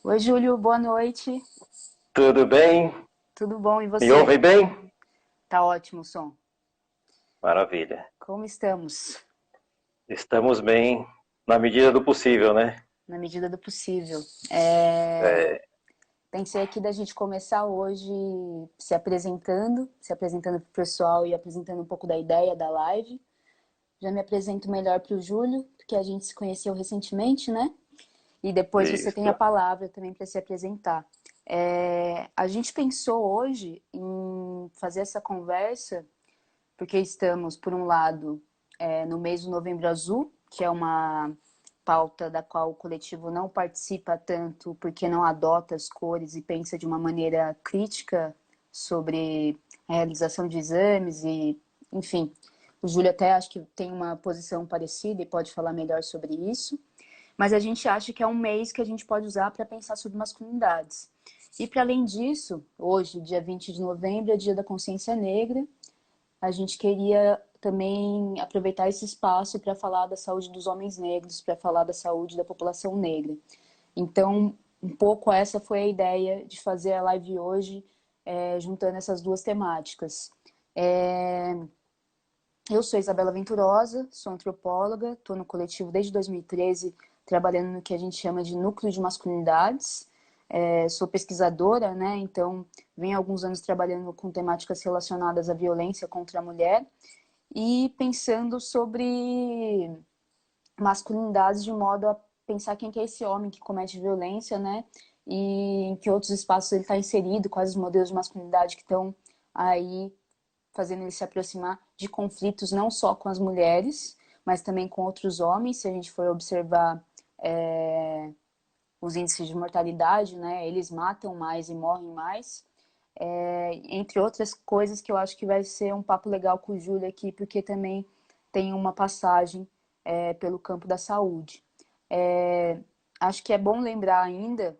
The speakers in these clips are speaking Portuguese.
Oi, Júlio, boa noite. Tudo bem? Tudo bom e Me você? ouvem bem? Tá ótimo o som. Maravilha. Como estamos? Estamos bem na medida do possível, né? Na medida do possível. É, É, Pensei aqui da gente começar hoje se apresentando para o pessoal e apresentando um pouco da ideia da live. Já me apresento melhor para o Júlio, porque a gente se conheceu recentemente, né? E depois você tem a isso. palavra também para se apresentar. A gente pensou hoje em fazer essa conversa porque estamos, por um lado, no mês do Novembro Azul, que é uma pauta da qual o coletivo não participa tanto porque não adota as cores e pensa de uma maneira crítica sobre a realização de exames e, enfim, o Júlio até acho que tem uma posição parecida e pode falar melhor sobre isso, mas a gente acha que é um mês que a gente pode usar para pensar sobre masculinidades. E para além disso, hoje, dia 20 de novembro, é dia da consciência negra, a gente queria também aproveitar esse espaço para falar da saúde dos homens negros, para falar da saúde da população negra. Então, um pouco essa foi a ideia de fazer a live hoje, juntando essas duas temáticas. É, eu sou Isabela Venturosa, sou antropóloga, estou no coletivo desde 2013, trabalhando no que a gente chama de núcleo de masculinidades. Sou pesquisadora, né? Então, venho há alguns anos trabalhando com temáticas relacionadas à violência contra a mulher e pensando sobre masculinidades de modo a pensar quem que é esse homem que comete violência, né? E em que outros espaços ele está inserido, quais os modelos de masculinidade que estão aí fazendo ele se aproximar de conflitos não só com as mulheres, mas também com outros homens. Se a gente for observar os índices de mortalidade, né, eles matam mais e morrem mais. Entre outras coisas que eu acho que vai ser um papo legal com o Júlio aqui, porque também tem uma passagem pelo campo da saúde. Acho que é bom lembrar ainda,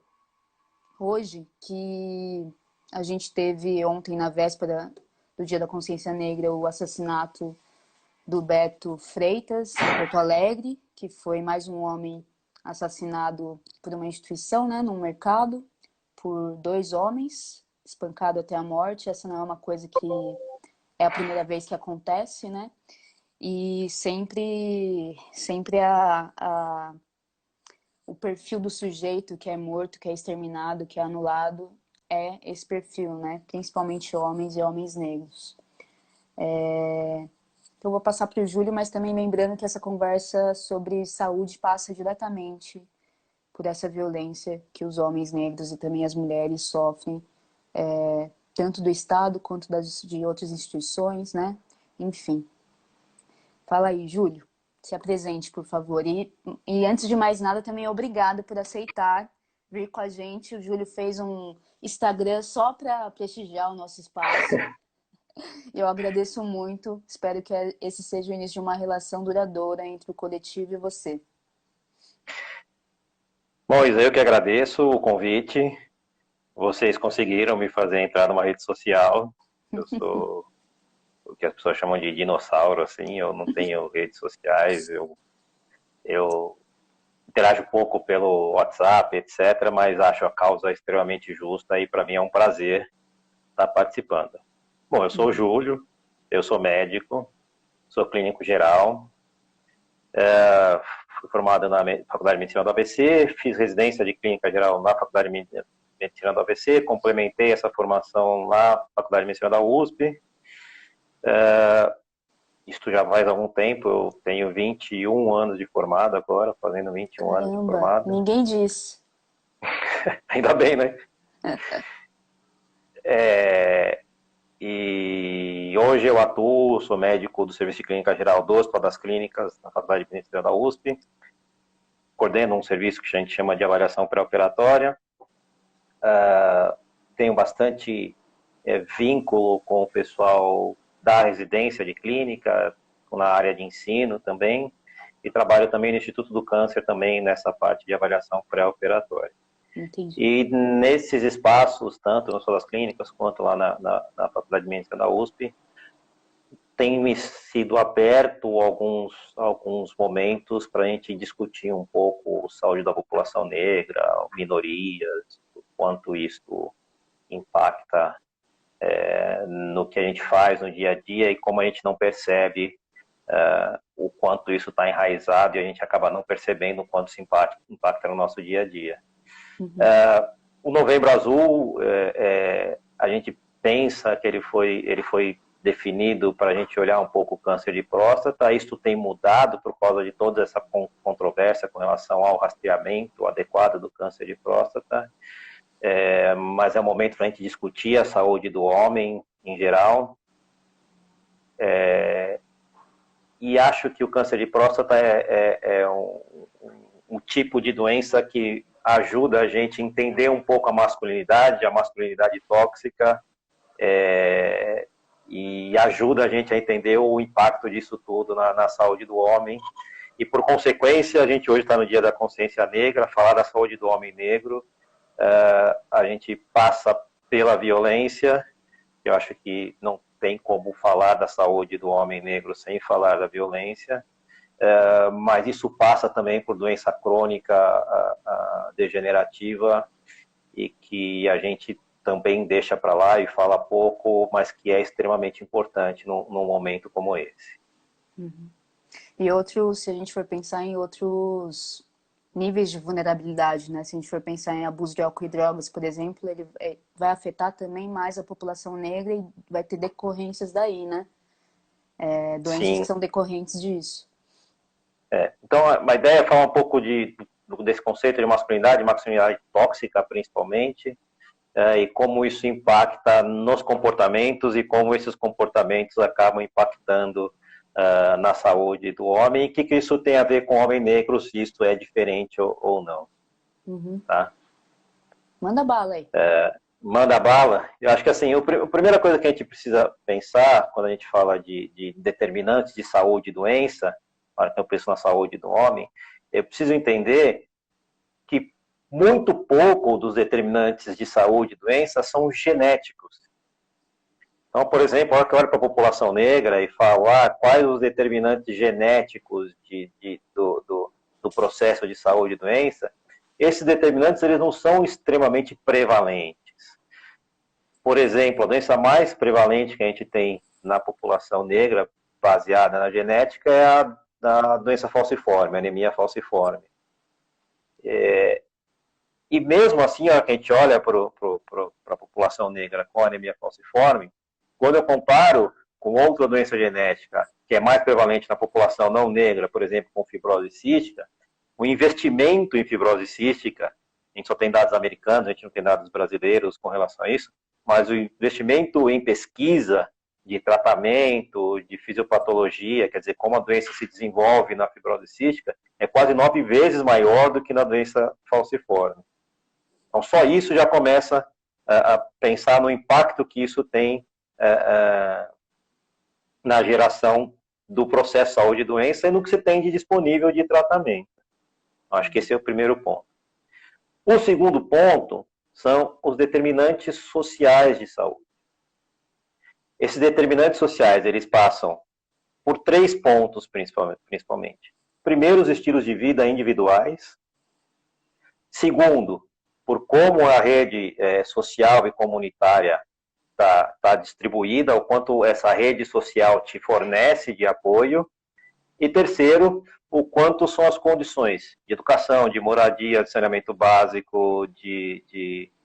hoje, que a gente teve ontem, na véspera do Dia da Consciência Negra, o assassinato do Beto Freitas, em Porto Alegre, que foi mais um homem assassinado por uma instituição, né, num mercado, por dois homens, espancado até a morte. Essa não é uma coisa que é a primeira vez que acontece, né? E sempre o perfil do sujeito que é morto, que é exterminado, que é anulado, é esse perfil, né? Principalmente homens e homens negros. Então, eu vou passar para o Júlio, mas também lembrando que essa conversa sobre saúde passa diretamente por essa violência que os homens negros e também as mulheres sofrem, tanto do Estado quanto de outras instituições, né? Enfim. Fala aí, Júlio. Se apresente, por favor. E antes de mais nada, também obrigada por aceitar vir com a gente. O Júlio fez um Instagram só para prestigiar o nosso espaço. Eu agradeço muito. Espero que esse seja o início de uma relação duradoura entre o coletivo e você. Bom, Isa, eu que agradeço o convite. Vocês conseguiram me fazer entrar numa rede social. Eu sou o que as pessoas chamam de dinossauro, assim. Eu não tenho redes sociais. Eu interajo pouco pelo WhatsApp, etc. Mas acho a causa extremamente justa e para mim é um prazer estar participando. Bom, eu sou o Júlio. Eu sou médico. Sou clínico geral. Fui formado na Faculdade de Medicina do ABC, fiz residência de clínica geral na Faculdade de Medicina do ABC, complementei essa formação na Faculdade de Medicina da USP. Isto já faz algum tempo, eu tenho 21 anos de formado agora, fazendo 21 anos de Caramba, formado. ninguém diz. Ainda bem, né? É, e hoje eu atuo, sou médico do Serviço de Clínica Geral do Hospital das Clínicas, na Faculdade de Medicina da USP. Coordeno um serviço que a gente chama de avaliação pré-operatória. Tenho bastante vínculo com o pessoal da residência de clínica, na área de ensino também, e trabalho também no Instituto do Câncer também nessa parte de avaliação pré-operatória. Entendi. E nesses espaços, tanto no Hospital das Clínicas quanto lá na Faculdade de Medicina da USP, tem sido aberto alguns momentos para a gente discutir um pouco a saúde da população negra, minorias, o quanto isso impacta no que a gente faz no dia a dia e como a gente não percebe o quanto isso está enraizado e a gente acaba não percebendo o quanto isso impacta no nosso dia a dia. Uhum. O Novembro Azul, a gente pensa que ele foi definido para a gente olhar um pouco o câncer de próstata. Isso tem mudado por causa de toda essa controvérsia com relação ao rastreamento adequado do câncer de próstata. Mas é um momento para a gente discutir a saúde do homem em geral. E acho que o câncer de próstata é um tipo de doença que ajuda a gente a entender um pouco a masculinidade tóxica, e ajuda a gente a entender o impacto disso tudo na saúde do homem. E, por consequência, a gente hoje está no Dia da Consciência Negra, falar da saúde do homem negro. A gente passa pela violência, eu acho que não tem como falar da saúde do homem negro sem falar da violência, mas isso passa também por doença crônica degenerativa e que a gente também deixa para lá e fala pouco, mas que é extremamente importante num momento como esse. Uhum. E se a gente for pensar em outros níveis de vulnerabilidade, né? Se a gente for pensar em abuso de álcool e drogas, por exemplo, ele vai afetar também mais a população negra e vai ter decorrências daí, né? Doenças Sim. que são decorrentes disso. Então, a ideia é falar um pouco desse conceito de masculinidade tóxica, principalmente, e como isso impacta nos comportamentos e como esses comportamentos acabam impactando na saúde do homem, e o que isso tem a ver com o homem negro, se isso é diferente ou não. Uhum. Tá? Manda bala aí. Manda bala. Eu acho que assim, a primeira coisa que a gente precisa pensar quando a gente fala de determinantes de saúde e doença, para que eu penso na saúde do homem, eu preciso entender que muito pouco dos determinantes de saúde e doença são genéticos. Então, por exemplo, a hora que eu olho para a população negra e falo quais os determinantes genéticos do processo de saúde e doença, esses determinantes eles não são extremamente prevalentes. Por exemplo, a doença mais prevalente que a gente tem na população negra, baseada na genética, é a doença falciforme, a anemia falciforme. E mesmo assim, a gente olha para a população negra com anemia falciforme, quando eu comparo com outra doença genética, que é mais prevalente na população não negra, por exemplo, com fibrose cística, o investimento em fibrose cística, a gente só tem dados americanos, a gente não tem dados brasileiros com relação a isso, mas o investimento em pesquisa de tratamento, de fisiopatologia, quer dizer, como a doença se desenvolve na fibrose cística, é quase 9 vezes maior do que na doença falciforme. Então, só isso já começa a pensar no impacto que isso tem na geração do processo saúde e doença e no que se tem de disponível de tratamento. Acho que esse é o primeiro ponto. O segundo ponto são os determinantes sociais de saúde. Esses determinantes sociais, eles passam por 3 pontos, principalmente. Primeiro, os estilos de vida individuais. Segundo, por como a rede social e comunitária está distribuída, o quanto essa rede social te fornece de apoio. E terceiro, o quanto são as condições de educação, de moradia, de saneamento básico, de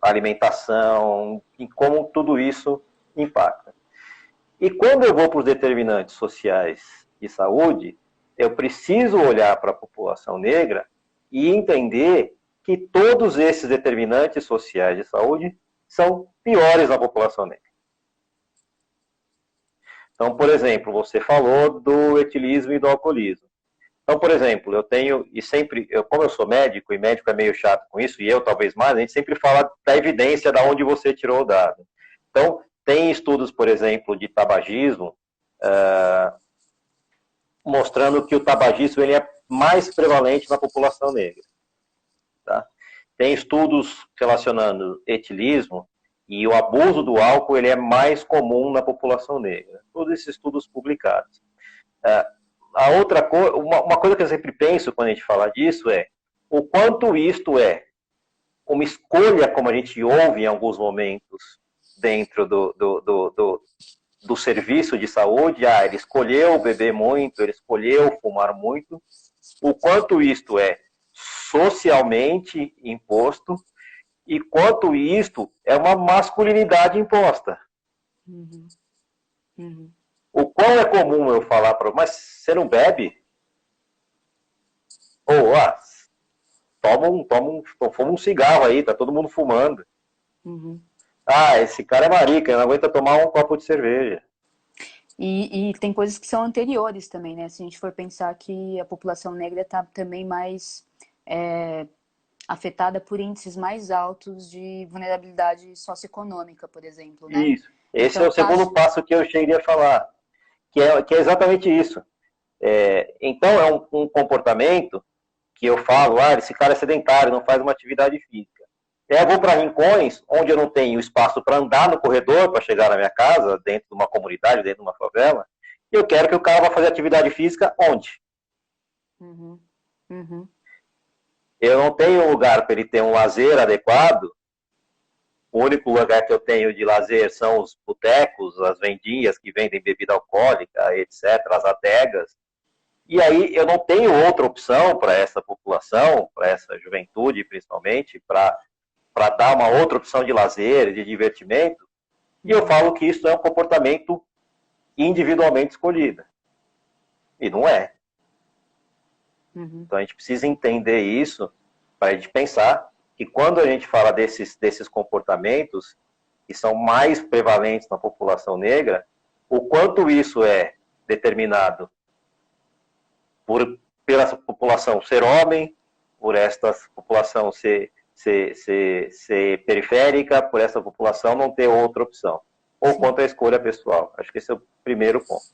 alimentação, e como tudo isso impacta. E quando eu vou para os determinantes sociais de saúde, eu preciso olhar para a população negra e entender que todos esses determinantes sociais de saúde são piores na população negra. Então, por exemplo, você falou do etilismo e do alcoolismo. Então, por exemplo, eu tenho, e sempre, como eu sou médico, e médico é meio chato com isso, e eu talvez mais, a gente sempre fala da evidência de onde você tirou o dado. Então, tem estudos, por exemplo, de tabagismo, mostrando que o tabagismo ele é mais prevalente na população negra. Tá? Tem estudos relacionando etilismo E o abuso do álcool ele é mais comum na população negra. Todos esses estudos publicados. A outra coisa, uma coisa que eu sempre penso quando a gente fala disso é o quanto isto é uma escolha, como a gente ouve em alguns momentos dentro do serviço de saúde. Ele escolheu beber muito, ele escolheu fumar muito. O quanto isto é socialmente imposto e quanto isto é uma masculinidade imposta. Uhum. Uhum. O quão é comum eu falar para mas você não bebe? Ou, fuma um cigarro aí, tá todo mundo fumando. Uhum. Esse cara é marica, não aguenta tomar um copo de cerveja. E tem coisas que são anteriores também, né? Se a gente for pensar que a população negra está também mais afetada por índices mais altos de vulnerabilidade socioeconômica, por exemplo, né? Isso. Esse então, é o segundo passo que eu cheguei a falar, que é exatamente isso. Então, é um comportamento que eu falo, esse cara é sedentário, não faz uma atividade física. Eu vou para rincões onde eu não tenho espaço para andar no corredor, para chegar na minha casa, dentro de uma comunidade, dentro de uma favela, e eu quero que o cara vá fazer atividade física onde? Uhum. Uhum. Eu não tenho lugar para ele ter um lazer adequado. O único lugar que eu tenho de lazer são os botecos, as vendinhas que vendem bebida alcoólica, etc., as adegas. E aí eu não tenho outra opção para essa população, para essa juventude principalmente, para dar uma outra opção de lazer, de divertimento. E eu falo que isso é um comportamento individualmente escolhido. E não é. Uhum. Então a gente precisa entender isso para a gente pensar que quando a gente fala desses comportamentos que são mais prevalentes na população negra, o quanto isso é determinado pela população ser homem, por esta população ser periférica, por essa população não ter outra opção. Ou quanto à escolha pessoal. Acho que esse é o primeiro ponto.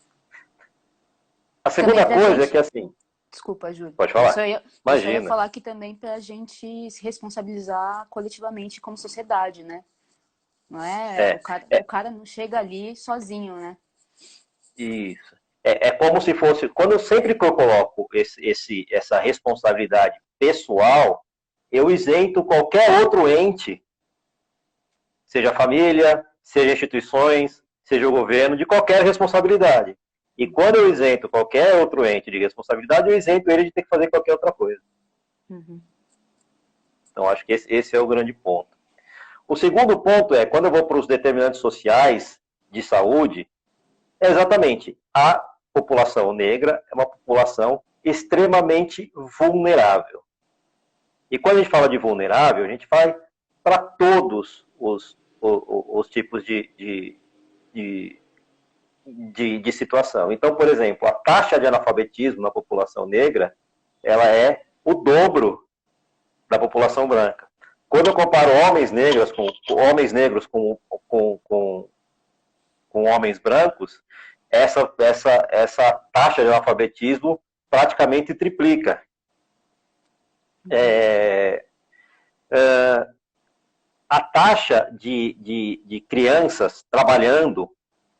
A segunda coisa é que assim... Desculpa, Júlio. Pode falar. Eu só ia falar que também para a gente se responsabilizar coletivamente como sociedade, né? Não é? O cara não chega ali sozinho, né? Isso. É como se fosse... Quando eu sempre que eu coloco essa responsabilidade pessoal, eu isento qualquer outro ente, seja a família, seja instituições, seja o governo, de qualquer responsabilidade. E quando eu isento qualquer outro ente de responsabilidade, eu isento ele de ter que fazer qualquer outra coisa. Uhum. Então, acho que esse é o grande ponto. O segundo ponto é, quando eu vou para os determinantes sociais de saúde, é exatamente, a população negra é uma população extremamente vulnerável. E quando a gente fala de vulnerável, a gente vai para todos os tipos de situação. Então, por exemplo, a taxa de analfabetismo na população negra, ela é o dobro da população branca. Quando eu comparo homens negros com homens brancos, essa taxa de analfabetismo praticamente triplica. A taxa de crianças trabalhando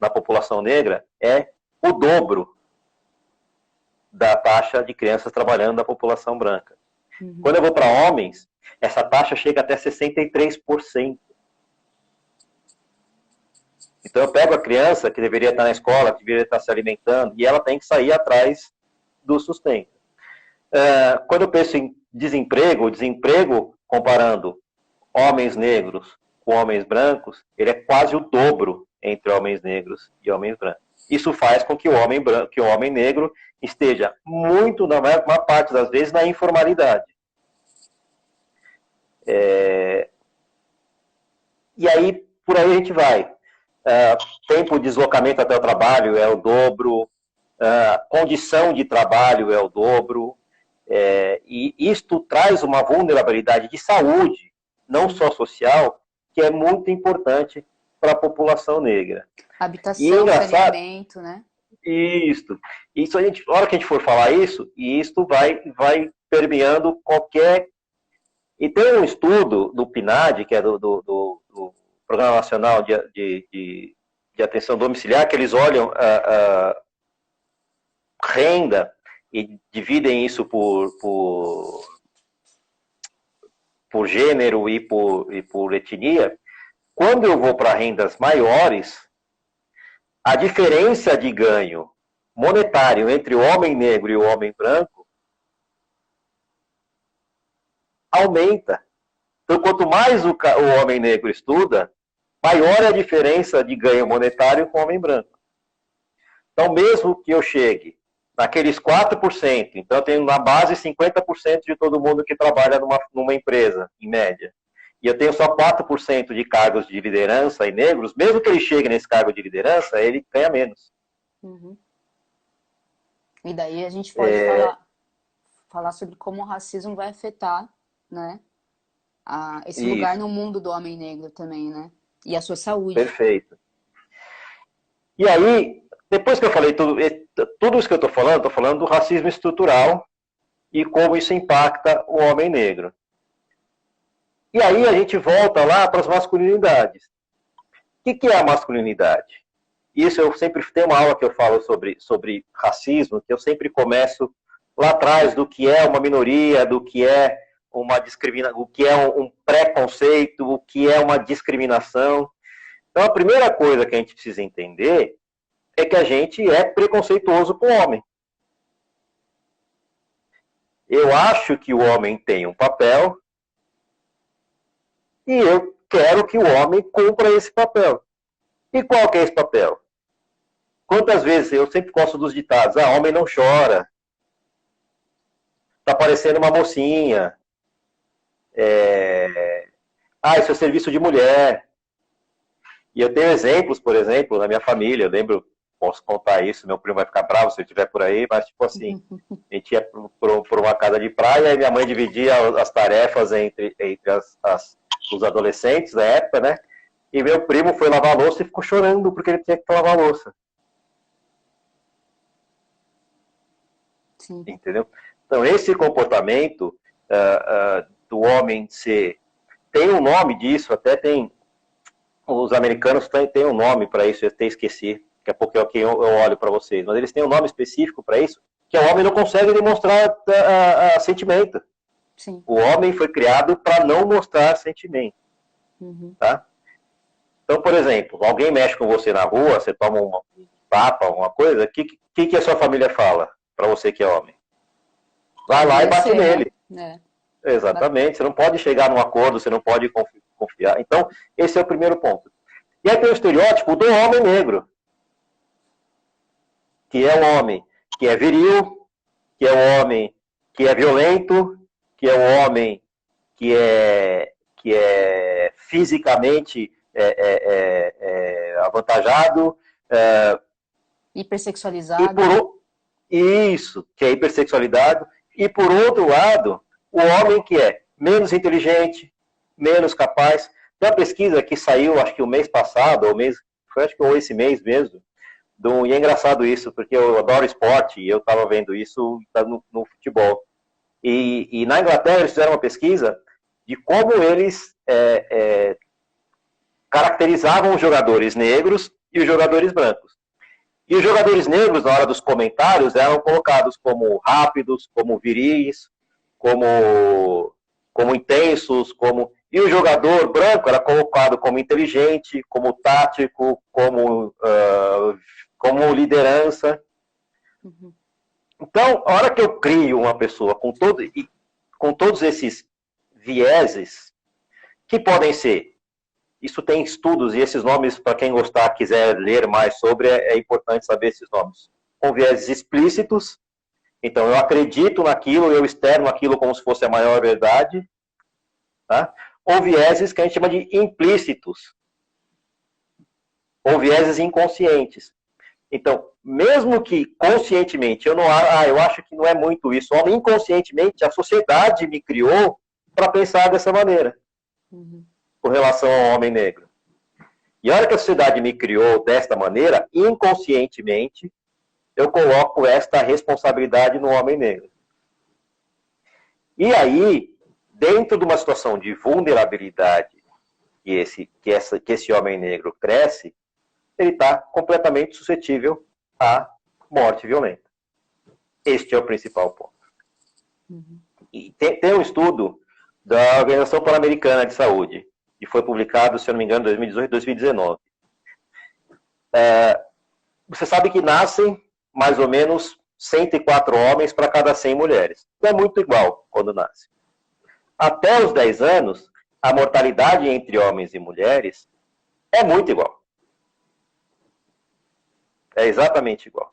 na população negra é o dobro da taxa de crianças trabalhando na população branca. Uhum. Quando eu vou para homens, essa taxa chega até 63%. Então eu pego a criança que deveria estar na escola, que deveria estar se alimentando, e ela tem que sair atrás do sustento. Quando eu penso em desemprego comparando homens negros com homens brancos, ele é quase o dobro entre homens negros e homens brancos. Isso faz com que o homem negro esteja muito, na maior parte das vezes, na informalidade. E aí, por aí a gente vai. Tempo de deslocamento até o trabalho é o dobro, condição de trabalho é o dobro, e isto traz uma vulnerabilidade de saúde, não só social, que é muito importante para a população negra. Habitação, saneamento, né? Isso a hora que a gente for falar isso, e isto vai permeando qualquer... E tem um estudo do PNAD, que é do Programa Nacional de Atenção Domiciliar, que eles olham a renda e dividem isso por gênero e por etnia. Quando eu vou para rendas maiores, a diferença de ganho monetário entre o homem negro e o homem branco aumenta. Então, quanto mais o homem negro estuda, maior é a diferença de ganho monetário com o homem branco. Então, mesmo que eu chegue naqueles 4%, então eu tenho na base 50% de todo mundo que trabalha numa empresa, em média, e eu tenho só 4% de cargos de liderança e negros, mesmo que ele chegue nesse cargo de liderança, ele ganha menos. Uhum. E daí a gente pode falar sobre como o racismo vai afetar, né, esse lugar no mundo do homem negro também, né? E a sua saúde. Perfeito. E aí, depois que eu falei tudo isso que eu estou falando do racismo estrutural e como isso impacta o homem negro. E aí a gente volta lá para as masculinidades. O que é a masculinidade? Isso eu sempre tenho uma aula que eu falo sobre racismo, que eu sempre começo lá atrás do que é uma minoria, do que é uma discriminação, o que é um preconceito, o que é uma discriminação. Então a primeira coisa que a gente precisa entender é que a gente é preconceituoso com o homem. Eu acho que o homem tem um papel e eu quero que o homem cumpra esse papel. E qual que é esse papel? Quantas vezes, eu sempre gosto dos ditados, homem não chora, tá parecendo uma mocinha, isso é serviço de mulher. E eu tenho exemplos, por exemplo, na minha família, eu lembro, posso contar isso, meu primo vai ficar bravo se ele estiver por aí, mas tipo assim, a gente ia por uma casa de praia e minha mãe dividia as tarefas entre os adolescentes da época, né? E meu primo foi lavar a louça e ficou chorando porque ele tinha que lavar a louça. Sim. Entendeu? Então, esse comportamento do homem ser... Tem um nome disso, até tem... Os americanos têm um nome para isso, eu até esqueci. Daqui a pouco eu olho para vocês. Mas eles têm um nome específico para isso, que o homem não consegue demonstrar sentimento. Sim. O homem foi criado para não mostrar sentimento. Uhum. Tá? Então, por exemplo, alguém mexe com você na rua, você toma um tapa, alguma coisa, o que a sua família fala para você que é homem? Vai lá e bate nele. Né? Exatamente. Você não pode chegar num acordo, você não pode confiar. Então, esse é o primeiro ponto. E aí tem o estereótipo do homem negro, que é o homem que é viril, que é o homem que é violento, que é o homem que é fisicamente avantajado. Hipersexualizado. Isso, que é hipersexualidade. E por outro lado, o homem que é menos inteligente, menos capaz. Tem uma pesquisa que saiu, acho que o mês passado, ou esse mês mesmo, e é engraçado isso, porque eu adoro esporte, e eu estava vendo isso no futebol. E na Inglaterra eles fizeram uma pesquisa de como eles caracterizavam os jogadores negros e os jogadores brancos. E os jogadores negros, na hora dos comentários, eram colocados como rápidos, como viris, como intensos, E o jogador branco era colocado como inteligente, como tático, como liderança. Uhum. Então, a hora que eu crio uma pessoa com todos esses vieses, que podem ser... Isso tem estudos, e esses nomes, para quem gostar, quiser ler mais sobre, é importante saber esses nomes. Com vieses explícitos, então eu acredito naquilo, eu externo aquilo como se fosse a maior verdade, tá? Ou vieses que a gente chama de implícitos, ou vieses inconscientes. Então, mesmo que conscientemente eu acho que não é muito isso, ou inconscientemente a sociedade me criou para pensar dessa maneira. Uhum. Com relação ao homem negro. E a hora que a sociedade me criou desta maneira, inconscientemente, eu coloco esta responsabilidade no homem negro. E aí, dentro de uma situação de vulnerabilidade que esse homem negro cresce, ele está completamente suscetível à morte violenta. Este é o principal ponto. Uhum. E tem um estudo da Organização Pan-Americana de Saúde, que foi publicado, se eu não me engano, em 2018, 2019. Você sabe que nascem mais ou menos 104 homens para cada 100 mulheres. Não é muito igual quando nasce. Até os 10 anos, a mortalidade entre homens e mulheres é muito igual. É exatamente igual.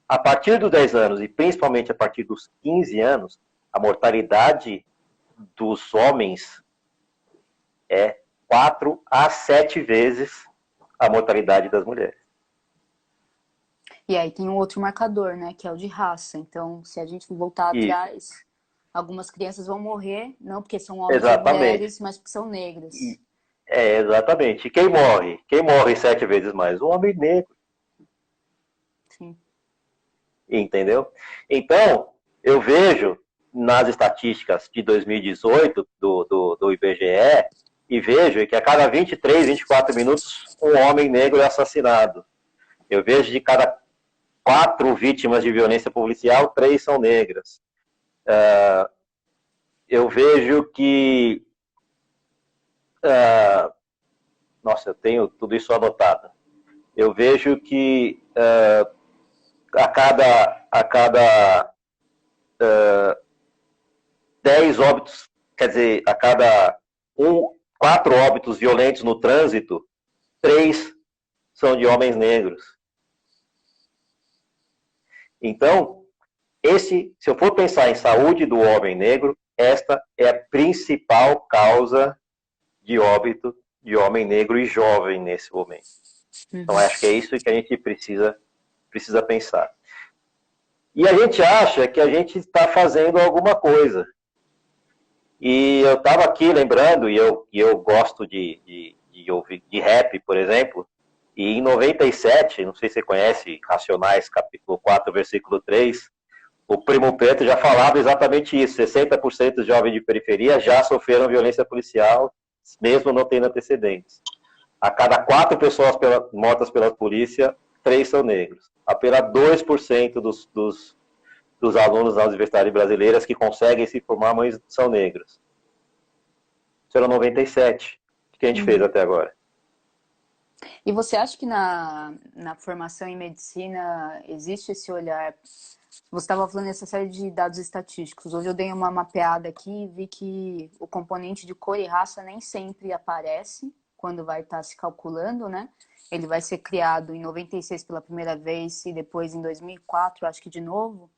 A partir dos 10 anos, e principalmente a partir dos 15 anos, a mortalidade dos homens é 4 a 7 vezes a mortalidade das mulheres. E aí tem um outro marcador, né, que é o de raça. Então, se a gente voltar Isso. atrás, algumas crianças vão morrer, não porque são homens ou Exatamente. mulheres, mas porque são negras. Exatamente. E quem morre? Quem morre 7 vezes mais? O homem negro. Sim. Entendeu? Então, eu vejo nas estatísticas de 2018 do IBGE, e vejo que a cada 23, 24 minutos, um homem negro é assassinado. Eu vejo de cada 4 vítimas de violência policial, 3 são negras. Eu vejo que... nossa, eu tenho tudo isso anotado. Eu vejo que a cada 10 óbitos, quer dizer, a cada 4 óbitos violentos no trânsito, 3 são de homens negros. Então, se eu for pensar em saúde do homem negro, esta é a principal causa de óbito de homem negro e jovem nesse momento. Então, acho que é isso que a gente precisa pensar. E a gente acha que a gente está fazendo alguma coisa. E eu estava aqui lembrando, e eu gosto de ouvir de rap, por exemplo, e em 97, não sei se você conhece, Racionais, capítulo 4, versículo 3, o Primo Preto já falava exatamente isso, 60% dos jovens de periferia já sofreram violência policial, mesmo não tendo antecedentes. A cada 4 pessoas mortas pela polícia, 3 são negros. Apenas 2% dos alunos das universidades brasileiras que conseguem se formar são negros. Isso era 97. O que a gente fez até agora? E você acha que na formação em medicina existe esse olhar? Você estava falando dessa série de dados estatísticos. Hoje eu dei uma mapeada aqui e vi que o componente de cor e raça nem sempre aparece quando vai estar se calculando, né? Ele vai ser criado em 96 pela primeira vez e depois em 2004, acho que de novo.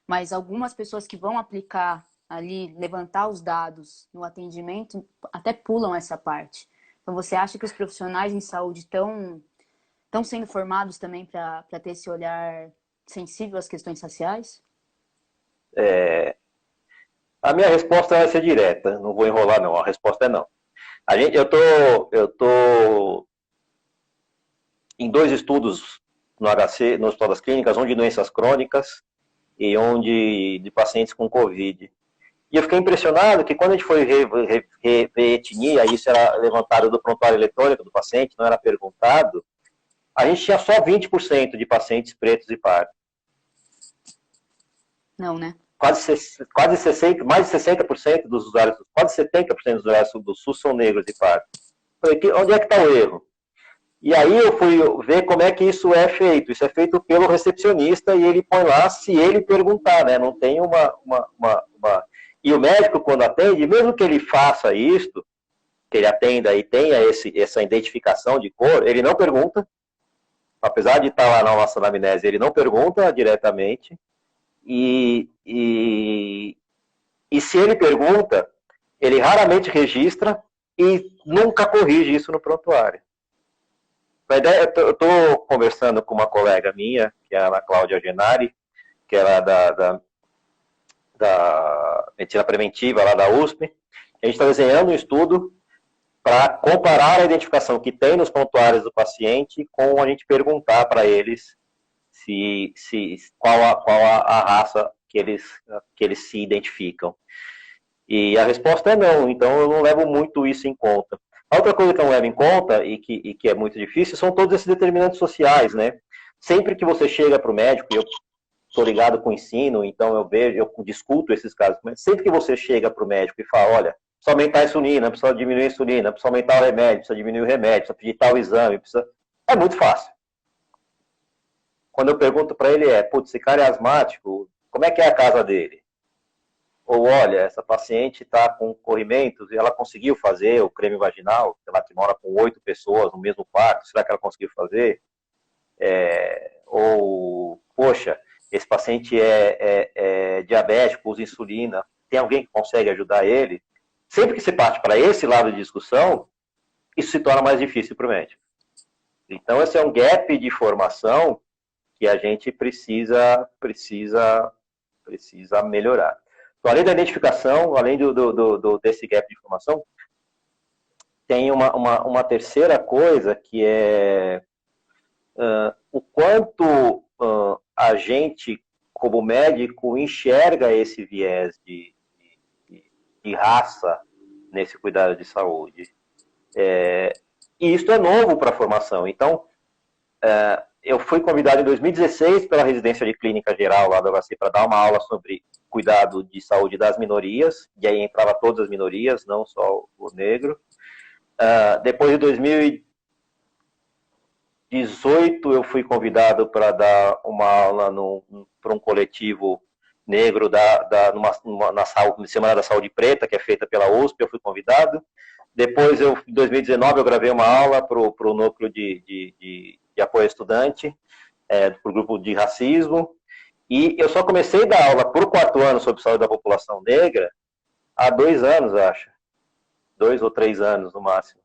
Mas algumas pessoas que vão aplicar ali, levantar os dados no atendimento, até pulam essa parte. Então, você acha que os profissionais em saúde estão sendo formados também para ter esse olhar sensível às questões raciais? A minha resposta vai ser direta, não vou enrolar não, a resposta é não. Eu tô em 2 estudos no HC, no Hospital das Clínicas, um de doenças crônicas e um de pacientes com Covid. E eu fiquei impressionado que quando a gente foi ver etnia, isso era levantado do prontuário eletrônico do paciente, não era perguntado, a gente tinha só 20% de pacientes pretos e pardos. Não, né? Quase 60%, mais de 60% dos usuários, quase 70% dos usuários do SUS são negros e pardos. Falei, onde é que está o erro? E aí eu fui ver como é que isso é feito. Isso é feito pelo recepcionista e ele põe lá se ele perguntar, né? Não tem uma... E o médico, quando atende, mesmo que ele faça isto, que ele atenda e tenha essa identificação de cor, ele não pergunta. Apesar de estar lá na nossa anamnese, ele não pergunta diretamente. E se ele pergunta, ele raramente registra e nunca corrige isso no prontuário. Eu estou conversando com uma colega minha, que é a Ana Cláudia Genari, que é lá da medicina preventiva, lá da USP. A gente está desenhando um estudo para comparar a identificação que tem nos prontuários do paciente com a gente perguntar para eles qual a raça que eles se identificam. E a resposta é não, então eu não levo muito isso em conta. A outra coisa que eu não levo em conta e que é muito difícil são todos esses determinantes sociais, né? Sempre que você chega para o médico, e eu estou ligado com o ensino, então eu vejo, eu discuto esses casos, mas sempre que você chega para o médico e fala, olha, precisa aumentar a insulina, precisa diminuir a insulina, precisa aumentar o remédio, precisa diminuir o remédio, precisa pedir tal exame, precisa... É muito fácil. Quando eu pergunto para ele putz, esse cara é asmático, como é que é a casa dele? Ou, olha, essa paciente está com corrimentos e ela conseguiu fazer o creme vaginal, ela que mora com 8 pessoas no mesmo quarto, será que ela conseguiu fazer? Ou, poxa, esse paciente é diabético, usa insulina, tem alguém que consegue ajudar ele? Sempre que você parte para esse lado de discussão, isso se torna mais difícil para o médico. Então, esse é um gap de formação que a gente precisa melhorar. Então, além da identificação, além desse gap de informação, tem uma terceira coisa que é o quanto a gente, como médico, enxerga esse viés de raça nesse cuidado de saúde. E isso é novo para a formação. Então, eu fui convidado em 2016 pela residência de clínica geral lá da UHC para dar uma aula sobre cuidado de saúde das minorias, e aí entrava todas as minorias, não só o negro. Depois de 2018, eu fui convidado para dar uma aula para um coletivo negro na Semana da Saúde Preta, que é feita pela USP, eu fui convidado. Depois, em 2019, eu gravei uma aula para o núcleo de apoio ao estudante, para o grupo de racismo. E eu só comecei a dar aula por 4 anos sobre saúde da população negra há 2 anos, acho. 2 ou 3 anos, no máximo.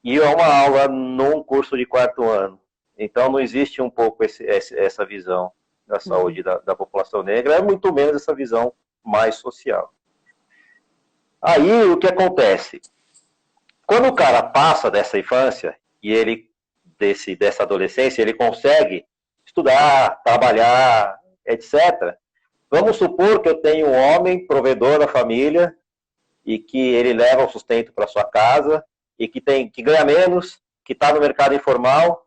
E é uma aula num curso de 4º ano. Então, não existe um pouco essa visão da saúde da população negra, é muito menos essa visão mais social. Aí, o que acontece? Quando o cara passa dessa infância, e ele, dessa adolescência, ele consegue estudar, trabalhar, etc. Vamos supor que eu tenho um homem provedor da família e que ele leva o sustento para sua casa e que ganha menos, que está no mercado informal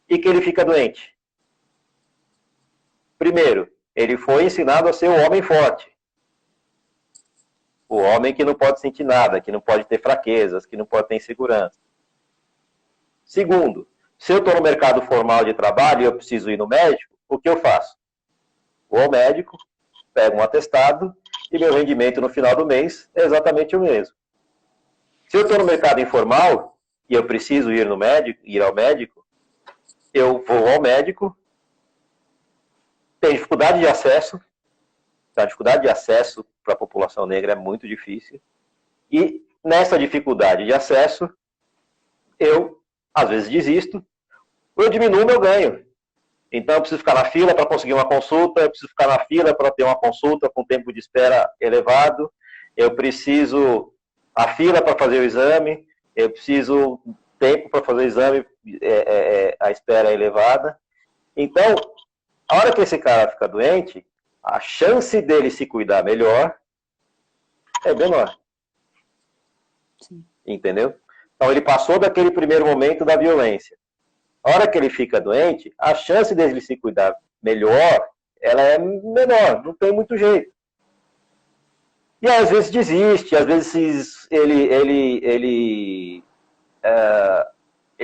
e que ele fica doente. Primeiro, ele foi ensinado a ser um homem forte. O homem que não pode sentir nada, que não pode ter fraquezas, que não pode ter insegurança. Segundo, se eu estou no mercado formal de trabalho e eu preciso ir no médico, o que eu faço? Vou ao médico, pego um atestado e meu rendimento no final do mês é exatamente o mesmo. Se eu estou no mercado informal e eu preciso ir ao médico, eu vou ao médico, tenho dificuldade de acesso, a dificuldade de acesso para a população negra é muito difícil, e nessa dificuldade de acesso, eu, às vezes, desisto, ou eu diminuo meu ganho. Então, eu preciso ficar na fila para conseguir uma consulta, eu preciso ficar na fila para ter uma consulta com tempo de espera elevado, eu preciso a fila para fazer o exame, eu preciso tempo para fazer o exame, a espera é elevada. Então, a hora que esse cara fica doente, a chance dele se cuidar melhor é menor. Sim. Entendeu? Então, ele passou daquele primeiro momento da violência. A hora que ele fica doente, a chance dele se cuidar melhor, ela é menor, não tem muito jeito. E às vezes desiste, às vezes ele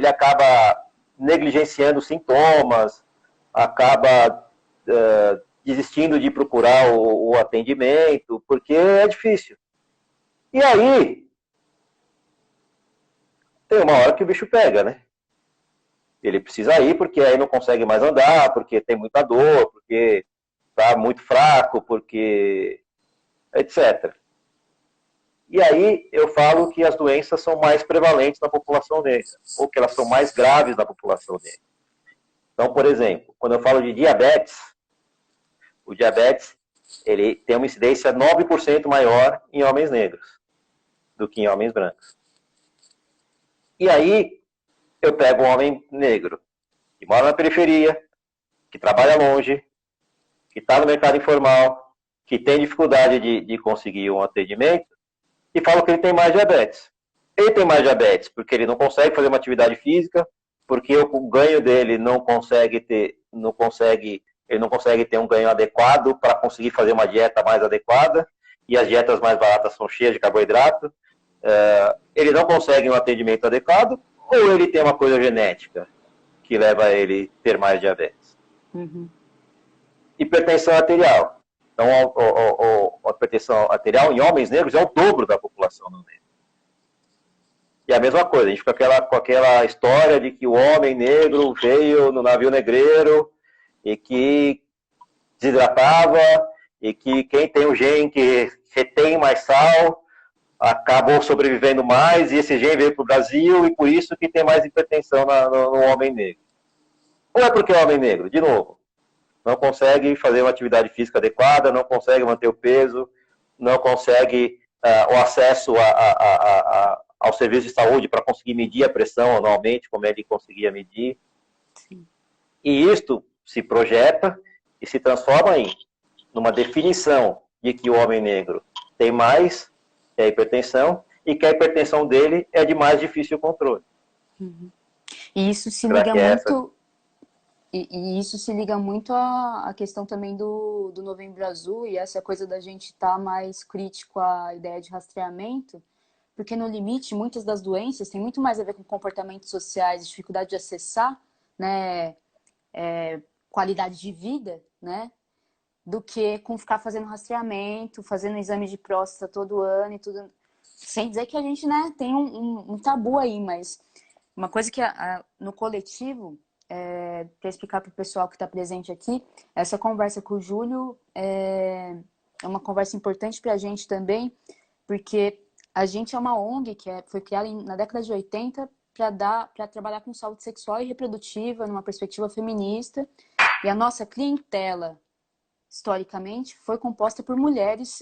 acaba negligenciando sintomas, acaba desistindo de procurar o atendimento, porque é difícil. E aí, tem uma hora que o bicho pega, né? Ele precisa ir porque aí não consegue mais andar, porque tem muita dor, porque está muito fraco, porque etc. E aí eu falo que as doenças são mais prevalentes na população negra, ou que elas são mais graves na população negra. Então, por exemplo, quando eu falo de diabetes, o diabetes ele tem uma incidência 9% maior em homens negros do que em homens brancos. E aí eu pego um homem negro que mora na periferia, que trabalha longe, que está no mercado informal, que tem dificuldade de conseguir um atendimento, e falam que ele tem mais diabetes. Ele tem mais diabetes porque ele não consegue fazer uma atividade física, porque o ganho dele ele não consegue ter um ganho adequado para conseguir fazer uma dieta mais adequada, e as dietas mais baratas são cheias de carboidrato. Ele não consegue um atendimento adequado, ou ele tem uma coisa genética que leva a ele ter mais diabetes. Uhum. Hipertensão arterial. Então, a hipertensão arterial em homens negros é o dobro da população não negra. E a mesma coisa, a gente fica com aquela história de que o homem negro veio no navio negreiro e que desidratava, e que quem tem o gene que retém mais sal acabou sobrevivendo mais, e esse gene veio para o Brasil, e por isso que tem mais hipertensão no homem negro. Ou é porque é homem negro? De novo, não consegue fazer uma atividade física adequada, não consegue manter o peso, não consegue o acesso ao serviço de saúde para conseguir medir a pressão anualmente, como ele conseguia medir. Sim. E isto se projeta e se transforma numa definição de que o homem negro tem mais, que é a hipertensão, e que a hipertensão dele é de mais difícil controle. Uhum. E isso se liga muito... E isso se liga muito à questão também do Novembro Azul e essa coisa da gente estar mais crítico à ideia de rastreamento, porque no limite, muitas das doenças têm muito mais a ver com comportamentos sociais, dificuldade de acessar, né, qualidade de vida, né, do que com ficar fazendo rastreamento, fazendo exame de próstata todo ano e tudo. Sem dizer que a gente, né, tem um tabu aí, mas uma coisa que no coletivo... para explicar para o pessoal que está presente aqui, essa conversa com o Júlio é uma conversa importante para a gente também, porque a gente é uma ONG que foi criada na década de 80 para trabalhar com saúde sexual e reprodutiva numa perspectiva feminista, e a nossa clientela, historicamente, foi composta por mulheres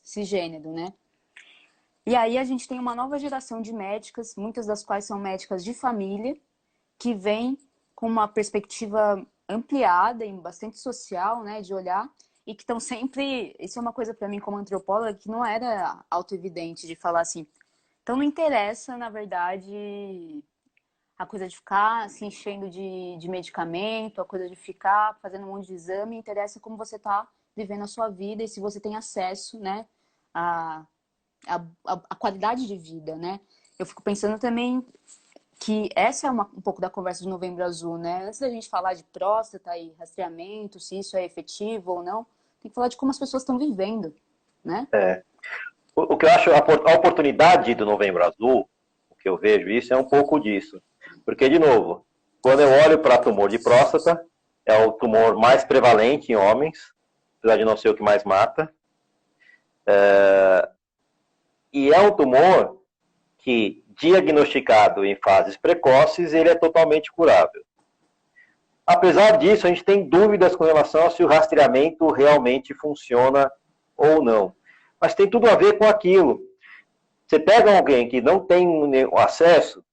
cisgênero, né? E aí a gente tem uma nova geração de médicas, muitas das quais são médicas de família, que vêm com uma perspectiva ampliada e bastante social, né, de olhar, e que estão sempre... Isso é uma coisa para mim como antropóloga que não era autoevidente de falar assim. Então não interessa, na verdade, a coisa de ficar se enchendo de medicamento, a coisa de ficar fazendo um monte de exame, interessa como você está vivendo a sua vida e se você tem acesso, né, a qualidade de vida, né. Eu fico pensando também que essa é um pouco da conversa de Novembro Azul, né? Antes da gente falar de próstata e rastreamento, se isso é efetivo ou não, tem que falar de como as pessoas estão vivendo, né? O que eu acho, a oportunidade do Novembro Azul, o que eu vejo isso, é um pouco disso. Porque, de novo, quando eu olho para tumor de próstata, é o tumor mais prevalente em homens, apesar de não ser o que mais mata. E é um tumor que, diagnosticado em fases precoces, ele é totalmente curável. Apesar disso, a gente tem dúvidas com relação a se o rastreamento realmente funciona ou não. Mas tem tudo a ver com aquilo. Você pega alguém que não tem acesso,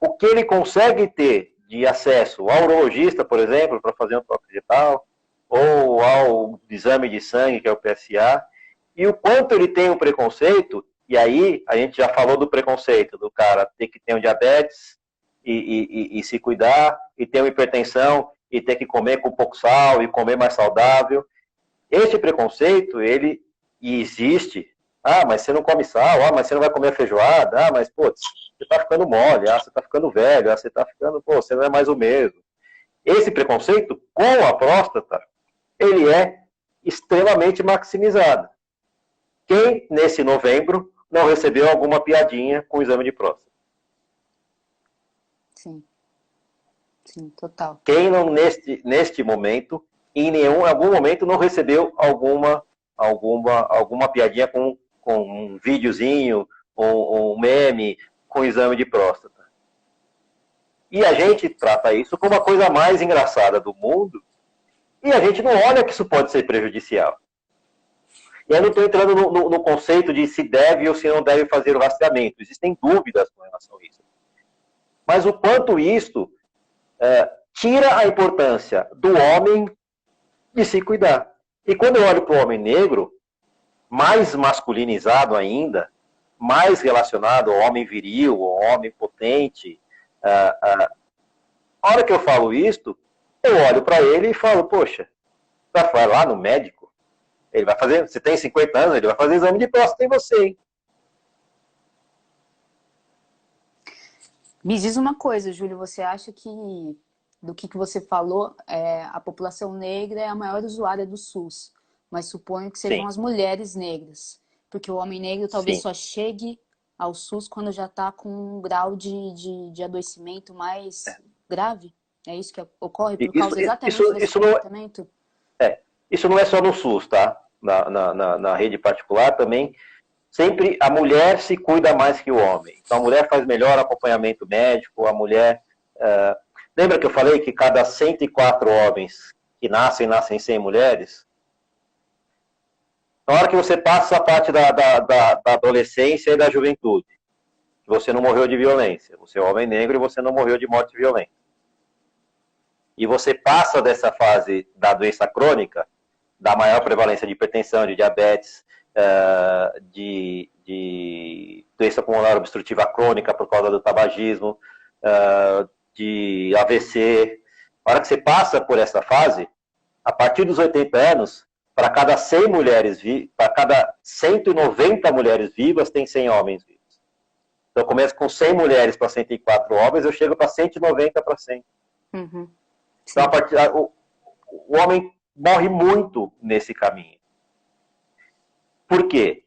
o que ele consegue ter de acesso ao urologista, por exemplo, para fazer um toque digital, ou ao exame de sangue, que é o PSA, e o quanto ele tem um preconceito. E aí, a gente já falou do preconceito, do cara ter que ter um diabetes e se cuidar, e ter uma hipertensão, e ter que comer com pouco sal, e comer mais saudável. Esse preconceito, ele existe. Ah, mas você não come sal, mas você não vai comer feijoada, mas, putz, você tá ficando mole, você tá ficando velho, você tá ficando, você não é mais o mesmo. Esse preconceito, com a próstata, ele é extremamente maximizado. Quem, nesse novembro, não recebeu alguma piadinha com o exame de próstata? Sim. Sim, total. Quem não, neste momento, em algum momento, não recebeu alguma piadinha com um videozinho, um meme com exame de próstata? E a gente trata isso como a coisa mais engraçada do mundo, e a gente não olha que isso pode ser prejudicial. E eu não estou entrando no conceito de se deve ou se não deve fazer o rastreamento. Existem dúvidas com relação a isso. Mas o quanto isso tira a importância do homem de se cuidar. E quando eu olho para o homem negro, mais masculinizado ainda, mais relacionado ao homem viril, ao homem potente. A hora que eu falo isto, eu olho para ele e falo, poxa, vai lá no médico, ele vai fazer, você tem 50 anos, ele vai fazer exame de próstata em você, hein? Me diz uma coisa, Júlio, você acha que, do que você falou, a população negra é a maior usuária do SUS, mas suponho que sejam Sim, as mulheres negras, porque o homem negro talvez sim. só chegue ao SUS quando já está com um grau de adoecimento mais grave? É isso que ocorre por Isso, causa exatamente isso, desse isso, não, comportamento? isso não é só no SUS, tá? Na rede particular também. Sempre a mulher se cuida mais que o homem. Então a mulher faz melhor acompanhamento médico, a mulher... lembra que eu falei que cada 104 homens que nascem 100 mulheres? Na hora que você passa a parte da adolescência e da juventude, você não morreu de violência. Você é homem negro e você não morreu de morte violenta. E você passa dessa fase da doença crônica, da maior prevalência de hipertensão, de diabetes, de doença pulmonar obstrutiva crônica por causa do tabagismo, de AVC. A hora que você passa por essa fase, a partir dos 80 anos, para cada 100 mulheres, para cada 190 mulheres vivas, tem 100 homens vivos. Então, eu começo com 100 mulheres para 104 homens, eu chego para 190 para 100. Uhum. Então, o homem morre muito nesse caminho. Por quê?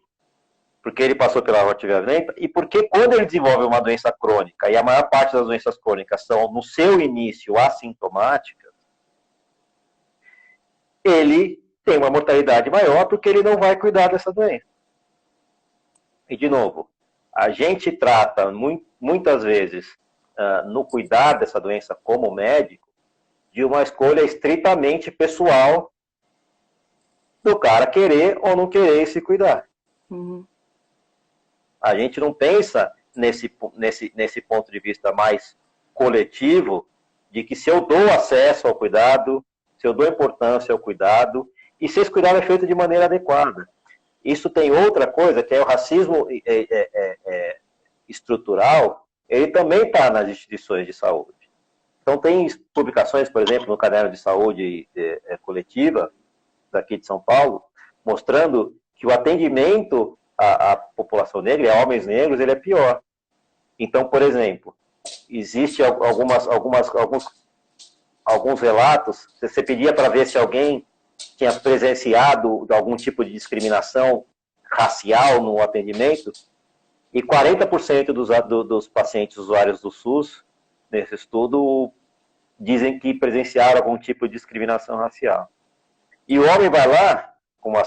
Porque ele passou pela morte violenta e porque quando ele desenvolve uma doença crônica, e a maior parte das doenças crônicas são, no seu início, assintomáticas, ele tem uma mortalidade maior porque ele não vai cuidar dessa doença. E, de novo, a gente trata muitas vezes no cuidar dessa doença como médico de uma escolha estritamente pessoal do cara querer ou não querer se cuidar. Uhum. A gente não pensa nesse ponto de vista mais coletivo de que se eu dou acesso ao cuidado, se eu dou importância ao cuidado, e se esse cuidado é feito de maneira adequada. Isso tem outra coisa, que é o racismo estrutural, ele também está nas instituições de saúde. Então, tem publicações, por exemplo, no Caderno de Saúde Coletiva, daqui de São Paulo, mostrando que o atendimento à população negra, e a homens negros, ele é pior. Então, por exemplo, existe alguns relatos, você pedia para ver se alguém tinha presenciado algum tipo de discriminação racial no atendimento, e 40% dos pacientes usuários do SUS, nesse estudo, dizem que presenciaram algum tipo de discriminação racial. E o homem vai lá, com uma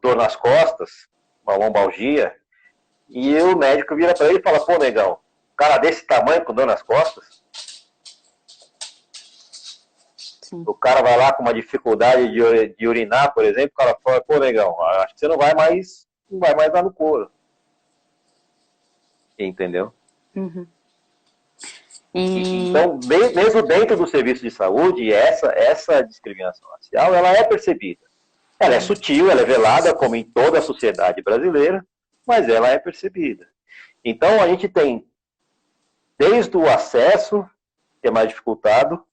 dor nas costas, uma lombalgia, e o médico vira para ele e fala, pô, negão, cara desse tamanho com dor nas costas? Sim. O cara vai lá com uma dificuldade de urinar, por exemplo, o cara fala, pô, negão, acho que você não vai mais dar no couro. Entendeu? Uhum. Então, mesmo dentro do serviço de saúde, essa discriminação racial, ela é percebida. Ela é sutil, ela é velada, como em toda a sociedade brasileira, mas ela é percebida. Então, a gente tem, desde o acesso, que é mais dificultado,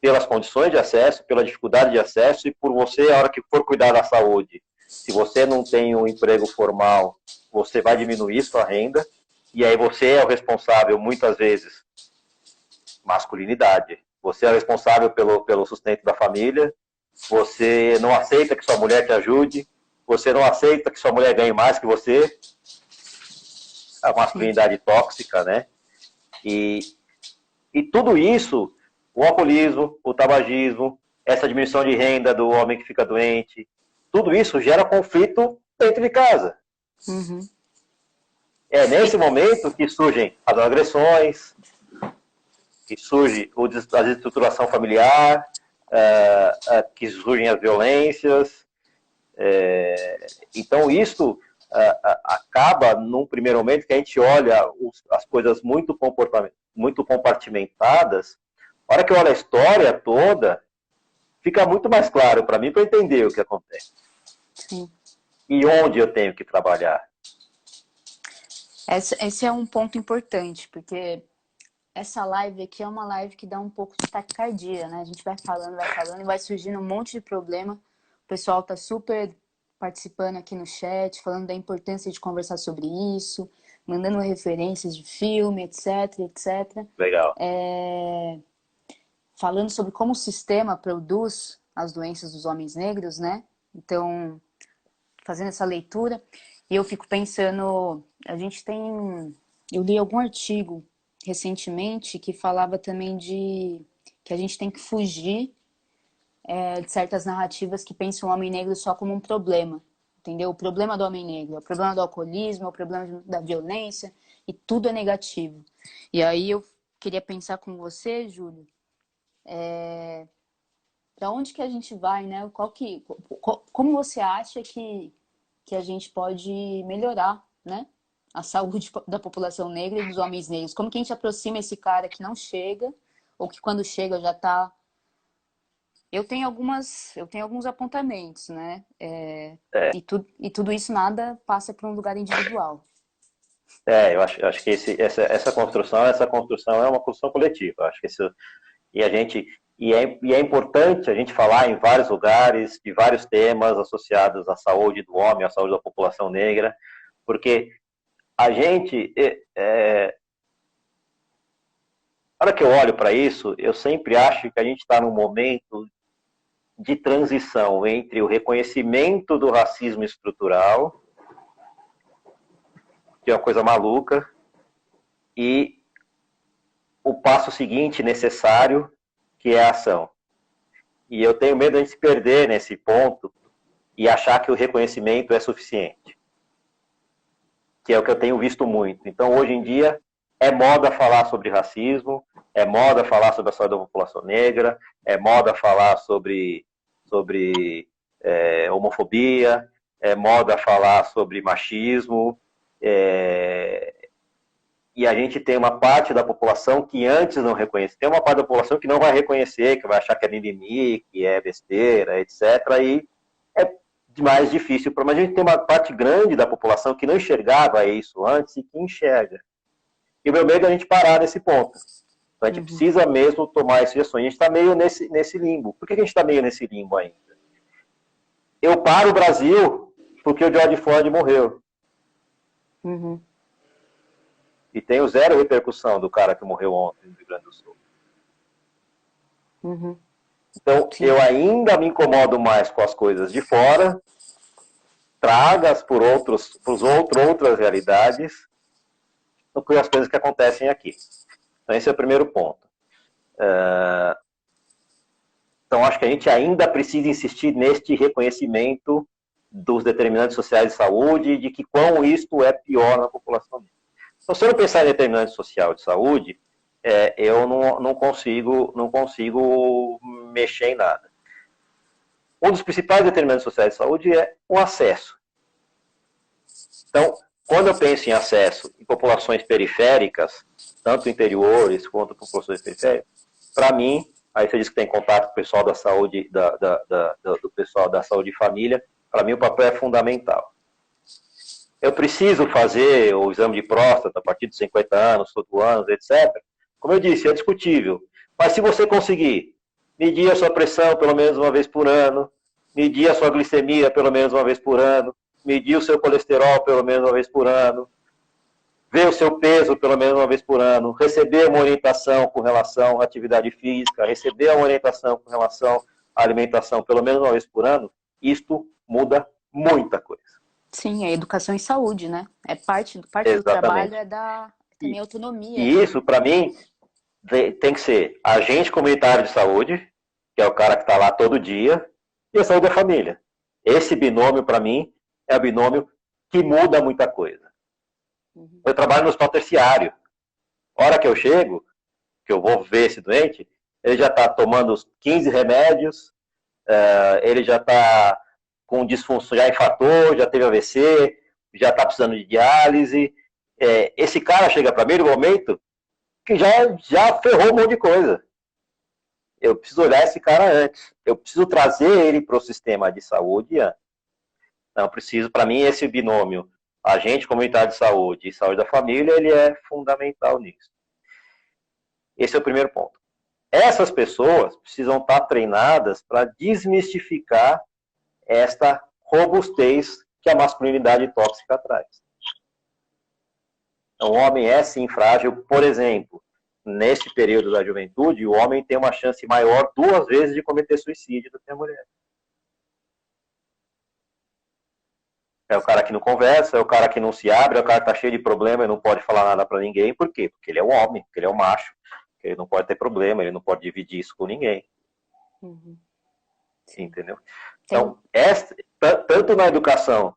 pelas condições de acesso, pela dificuldade de acesso, e por você, a hora que for cuidar da saúde, se você não tem um emprego formal, você vai diminuir sua renda, e aí você é o responsável, muitas vezes, masculinidade. Você é o responsável pelo sustento da família, você não aceita que sua mulher te ajude, você não aceita que sua mulher ganhe mais que você, a masculinidade tóxica, né? E tudo isso, o alcoolismo, o tabagismo, essa diminuição de renda do homem que fica doente, tudo isso gera conflito dentro de casa. Uhum. É nesse momento que surgem as agressões, que surge a desestruturação familiar, que surgem as violências. Então, isso acaba, num primeiro momento, que a gente olha as coisas muito compartimentadas. A hora que eu olho a história toda, fica muito mais claro para mim, para entender o que acontece. Sim. e onde eu tenho que trabalhar. Esse é um ponto importante, porque essa live aqui é uma live que dá um pouco de taquicardia, né? A gente vai falando e vai surgindo um monte de problema. O pessoal tá super participando aqui no chat, falando da importância de conversar sobre isso, mandando referências de filme, etc, etc. Legal. Falando sobre como o sistema produz as doenças dos homens negros, né? Então, fazendo essa leitura, e eu fico pensando, eu li algum artigo recentemente que falava também de que a gente tem que fugir de certas narrativas que pensam o homem negro só como um problema, entendeu? O problema do homem negro, o problema do alcoolismo, o problema da violência, e tudo é negativo. E aí eu queria pensar com você, Júlio, para onde que a gente vai, né? Como você acha que a gente pode melhorar, né? A saúde da população negra e dos homens negros? Como que a gente aproxima esse cara que não chega, ou que quando chega já está... Eu tenho alguns apontamentos, né? É, E tudo isso nada passa por um lugar individual. eu acho que essa construção é uma construção coletiva. Eu acho que isso, e é importante a gente falar em vários lugares, de vários temas associados à saúde do homem, à saúde da população negra, porque a gente, na hora que eu olho para isso, eu sempre acho que a gente está num momento de transição entre o reconhecimento do racismo estrutural, que é uma coisa maluca, e o passo seguinte necessário, que é a ação. E eu tenho medo de a gente se perder nesse ponto e achar que o reconhecimento é suficiente, que é o que eu tenho visto muito. Então, hoje em dia, é moda falar sobre racismo, é moda falar sobre a saúde da população negra, é moda falar sobre homofobia, é moda falar sobre machismo, e a gente tem uma parte da população que antes não reconhece, tem uma parte da população que não vai reconhecer, que vai achar que é mimimi, que é besteira, etc. E é mais difícil, mas a gente tem uma parte grande da população que não enxergava isso antes e que enxerga. E o meu medo é a gente parar nesse ponto. Então a gente precisa mesmo tomar essas ações. A gente está meio nesse limbo. Por que a gente está meio nesse limbo ainda? Eu paro o Brasil porque o George Floyd morreu. Uhum. E tenho zero repercussão do cara que morreu ontem no Rio Grande do Sul. Uhum. Então, Sim. eu ainda me incomodo mais com as coisas de fora, tragas por outras realidades, do que as coisas que acontecem aqui. Então, esse é o primeiro ponto. Então, acho que a gente ainda precisa insistir neste reconhecimento dos determinantes sociais de saúde e de que quão isto é pior na população. Então, se eu não pensar em determinante social de saúde, eu não consigo mexer em nada. Um dos principais determinantes sociais de saúde é o acesso. Então, quando eu penso em acesso em populações periféricas, tanto interiores quanto populações periféricas, para mim, aí você diz que tem contato com o pessoal da saúde, do pessoal da saúde e família, para mim o papel é fundamental. Eu preciso fazer o exame de próstata a partir de 50 anos, todo ano, etc. Como eu disse, é discutível. Mas se você conseguir medir a sua pressão pelo menos uma vez por ano, medir a sua glicemia pelo menos uma vez por ano, medir o seu colesterol pelo menos uma vez por ano, ver o seu peso pelo menos uma vez por ano, receber uma orientação com relação à atividade física, receber uma orientação com relação à alimentação pelo menos uma vez por ano, isto muda muita coisa. Sim, é educação e saúde, né? Parte do trabalho é da também autonomia. E isso, para mim, tem que ser agente comunitário de saúde, que é o cara que está lá todo dia, e a saúde da família. Esse binômio, para mim, é o binômio que muda muita coisa. Eu trabalho no hospital terciário. A hora que eu chego, que eu vou ver esse doente, ele já está tomando os 15 remédios, ele já está com disfunção, já infartou, já teve AVC, já está precisando de diálise. Esse cara chega para mim no momento que já ferrou um monte de coisa. Eu preciso olhar esse cara antes. Eu preciso trazer ele para o sistema de saúde antes. Não, preciso, para mim, esse binômio, agente comunitário de saúde e saúde da família, ele é fundamental nisso. Esse é o primeiro ponto. Essas pessoas precisam estar treinadas para desmistificar esta robustez que a masculinidade tóxica traz. Então, o homem é sim frágil. Por exemplo, nesse período da juventude, o homem tem uma chance maior 2 vezes de cometer suicídio do que a mulher. É o cara que não conversa, é o cara que não se abre, é o cara que está cheio de problema e não pode falar nada para ninguém. Por quê? Porque ele é um homem, porque ele é um macho, porque ele não pode ter problema, ele não pode dividir isso com ninguém. Uhum. Entendeu? Então, tanto na educação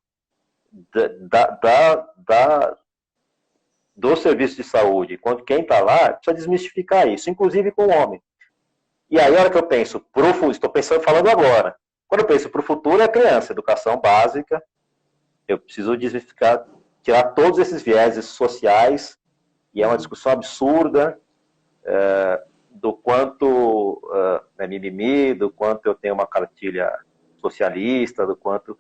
do serviço de saúde, quanto quem está lá, precisa desmistificar isso, inclusive com o homem. E aí, a hora que eu penso, estou pensando, falando agora, quando eu penso para o futuro, é criança, educação básica, eu preciso desmistificar, tirar todos esses vieses sociais, e é uma discussão absurda, do quanto é mimimi, do quanto eu tenho uma cartilha socialista, do quanto...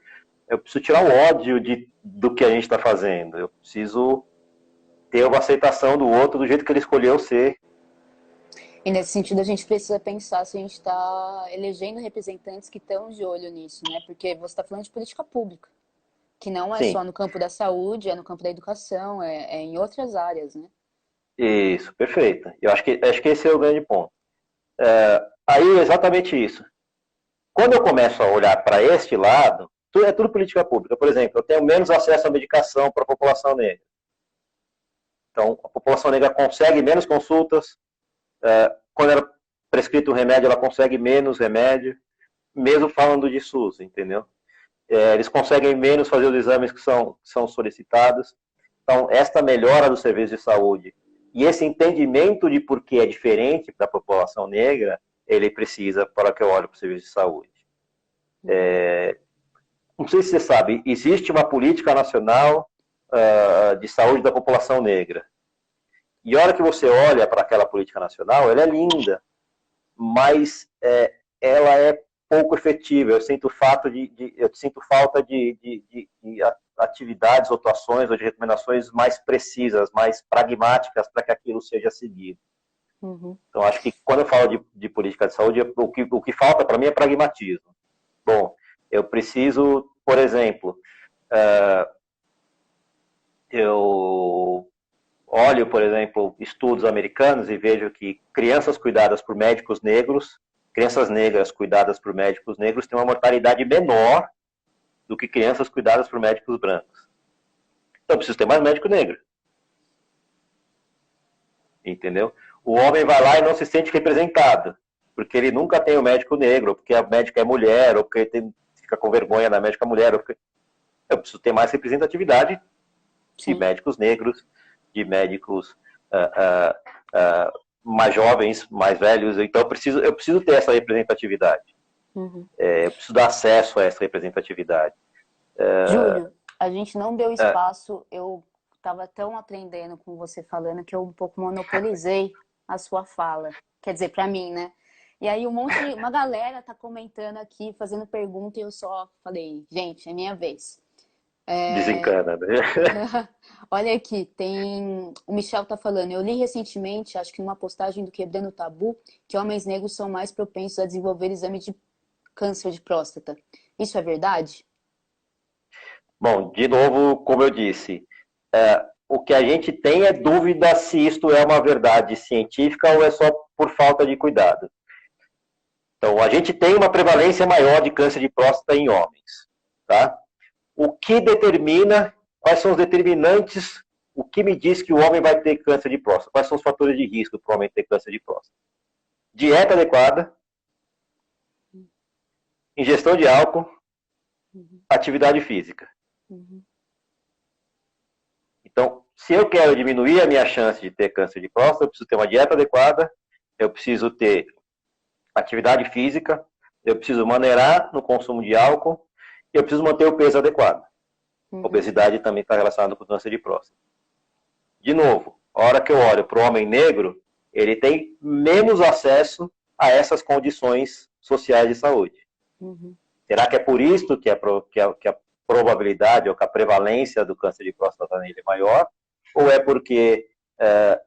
Eu preciso tirar o ódio do que a gente está fazendo, eu preciso ter uma aceitação do outro do jeito que ele escolheu ser. E nesse sentido a gente precisa pensar se a gente está elegendo representantes que estão de olho nisso, né? Porque você está falando de política pública, que não é Sim. só no campo da saúde, é no campo da educação, é em outras áreas, né? Isso, perfeito. Eu acho que esse é o grande ponto. Aí é exatamente isso. Quando eu começo a olhar para este lado, é tudo política pública. Por exemplo, eu tenho menos acesso à medicação para a população negra. Então, a população negra consegue menos consultas. Quando era prescrito um remédio, ela consegue menos remédio, mesmo falando de SUS, entendeu? Eles conseguem menos fazer os exames que são solicitados. Então, esta melhora do serviço de saúde e esse entendimento de por que é diferente da população negra, ele precisa para que eu olhe para o serviço de saúde. Não sei se você sabe, existe uma política nacional de saúde da população negra. E a hora que você olha para aquela política nacional, ela é linda, mas ela é pouco efetiva. Eu sinto falta de atividades, atuações ou de recomendações mais precisas, mais pragmáticas para que aquilo seja seguido. Uhum. Então, acho que quando eu falo de política de saúde, o que falta para mim é pragmatismo. Bom, eu preciso, por exemplo, eu olho, por exemplo, estudos americanos e vejo que crianças cuidadas por médicos negros, crianças negras cuidadas por médicos negros têm uma mortalidade menor do que crianças cuidadas por médicos brancos. Então, eu preciso ter mais médico negro. Entendeu? O homem vai lá e não se sente representado, porque ele nunca tem o médico negro, ou porque a médica é mulher, ou porque ele fica com vergonha da médica mulher. Ou porque... Eu preciso ter mais representatividade de médicos negros, de médicos mais jovens, mais velhos. Então, eu preciso ter essa representatividade. Uhum. Eu preciso dar acesso a essa representatividade. Júlio, a gente não deu espaço, eu estava tão aprendendo com você falando que eu um pouco monopolizei a sua fala. Quer dizer, para mim, né? E aí uma galera tá comentando aqui, fazendo pergunta, e eu só falei, gente, é minha vez. Desencana, né? Olha aqui, o Michel tá falando, eu li recentemente, acho que numa postagem do Quebrando o Tabu, que homens negros são mais propensos a desenvolver exame de câncer de próstata. Isso é verdade? Bom, de novo, como eu disse, o que a gente tem é dúvida se isto é uma verdade científica ou é só por falta de cuidado. Então, a gente tem uma prevalência maior de câncer de próstata em homens, tá? O que determina, quais são os determinantes, o que me diz que o homem vai ter câncer de próstata? Quais são os fatores de risco para o homem ter câncer de próstata? Dieta adequada, ingestão de álcool, atividade física. Então, se eu quero diminuir a minha chance de ter câncer de próstata, eu preciso ter uma dieta adequada, eu preciso ter atividade física, eu preciso maneirar no consumo de álcool, e eu preciso manter o peso adequado. Obesidade também está relacionada com câncer de próstata. De novo, a hora que eu olho para o homem negro, ele tem menos acesso a essas condições sociais de saúde. Será que é por isso que probabilidade ou que a prevalência do câncer de próstata nele é maior, ou é porque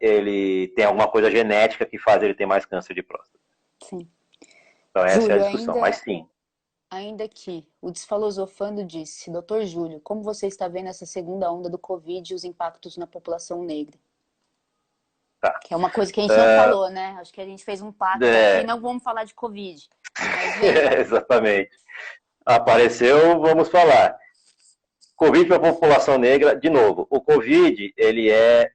ele tem alguma coisa genética que faz ele ter mais câncer de próstata. Sim. Então essa é a Júlio, discussão, mas sim. ainda aqui, o Desfalosofando disse: Doutor Júlio, como você está vendo essa segunda onda do Covid e os impactos na população negra? Tá. Que é uma coisa que a gente não falou, né? Acho que a gente fez um pacto aqui, não vamos falar de Covid. Mas exatamente. Apareceu, vamos falar. Covid para a população negra, de novo, o Covid, ele é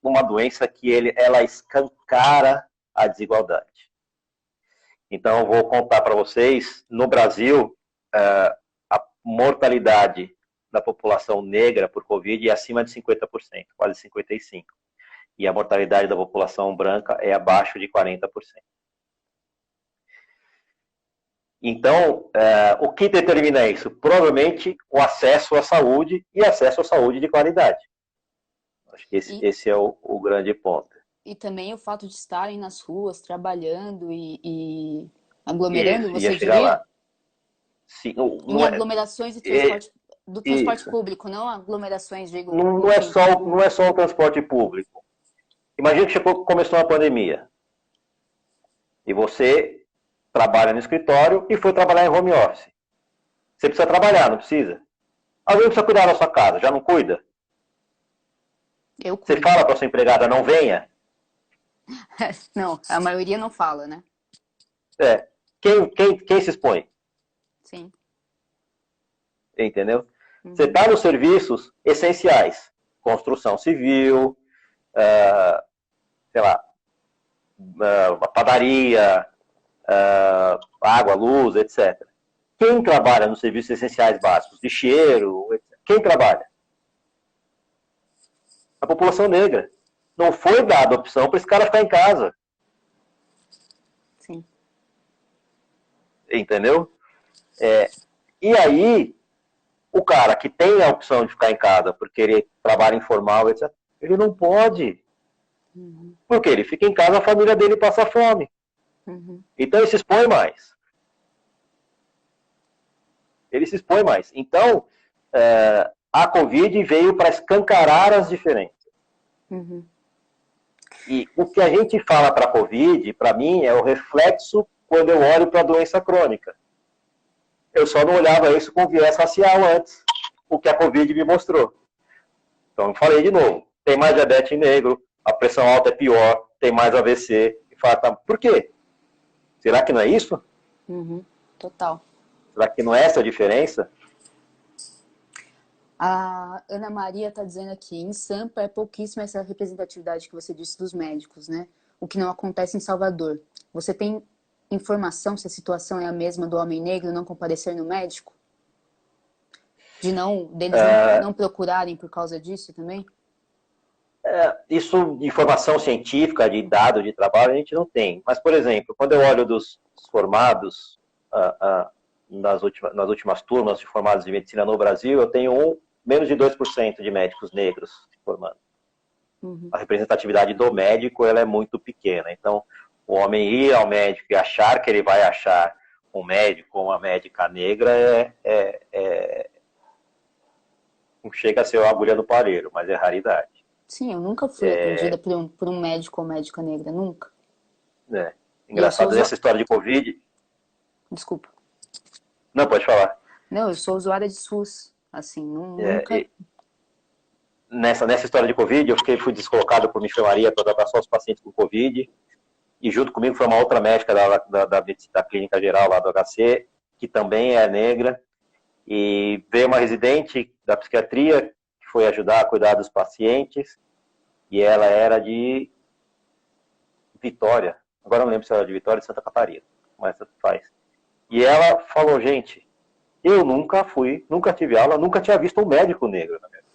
uma doença que ela escancara a desigualdade. Então, eu vou contar para vocês, no Brasil, a mortalidade da população negra por Covid é acima de 50%, quase 55%. E a mortalidade da população branca é abaixo de 40%. Então, o que determina isso? Provavelmente o acesso à saúde e acesso à saúde de qualidade. Acho que esse é o grande ponto. E também o fato de estarem nas ruas, trabalhando e aglomerando, isso, você diria? Lá. Sim, em aglomerações de transporte, do transporte público, não aglomerações, digo... Não é só o transporte público. Imagina que começou a pandemia. E você trabalha no escritório e foi trabalhar em home office. Você precisa trabalhar, não precisa? Alguém precisa cuidar da sua casa, já não cuida? Você fala para sua empregada, não venha? Não, a maioria não fala, né? Quem se expõe? Sim. Entendeu? Você está nos serviços essenciais. Construção civil, sei lá, padaria, água, luz, etc. Quem trabalha nos serviços essenciais básicos? Lixeiro, etc. Quem trabalha? A população negra. Não foi dada a opção para esse cara ficar em casa. Sim. Entendeu? E aí, o cara que tem a opção de ficar em casa porque ele trabalha informal, etc., ele não pode. Porque ele fica em casa, a família dele passa fome. Então ele se expõe mais. Então, a Covid veio para escancarar as diferenças. E o que a gente fala para a Covid, para mim, é o reflexo quando eu olho para a doença crônica. Eu só não olhava isso com viés racial antes, o que a Covid me mostrou. Então, eu falei de novo, tem mais diabetes negro, a pressão alta é pior, tem mais AVC. Por quê? Será que não é isso? Total. Será que não é essa a diferença? A Ana Maria está dizendo aqui, em Sampa é pouquíssima essa representatividade que você disse dos médicos, né? O que não acontece em Salvador. Você tem informação se a situação é a mesma do homem negro não comparecer no médico? Deles não procurarem por causa disso também? Isso de informação científica, de dado de trabalho, a gente não tem. Mas, por exemplo, quando eu olho dos formados nas últimas turmas de formados de medicina no Brasil, eu tenho menos de 2% de médicos negros se formando. A representatividade do médico ela é muito pequena. Então, o homem ir ao médico e achar que ele vai achar um médico ou uma médica negra não chega a ser uma agulha no palheiro, mas é raridade. Sim, eu nunca fui atendida por um médico ou médica negra, nunca. Engraçado, nessa história de Covid... Desculpa. Não, pode falar. Não, eu sou usuária de SUS, assim, nunca... Nessa história de Covid, eu fui descolocado por uma enfermaria para tratar só os pacientes com Covid, e junto comigo foi uma outra médica da clínica geral lá do HC, que também é negra, e veio uma residente da psiquiatria, que foi ajudar a cuidar dos pacientes, e ela era de Vitória, agora não lembro se era de Vitória ou de Santa Catarina, mas tanto faz. E ela falou, gente, eu nunca tive aula, nunca tinha visto um médico negro na minha vida.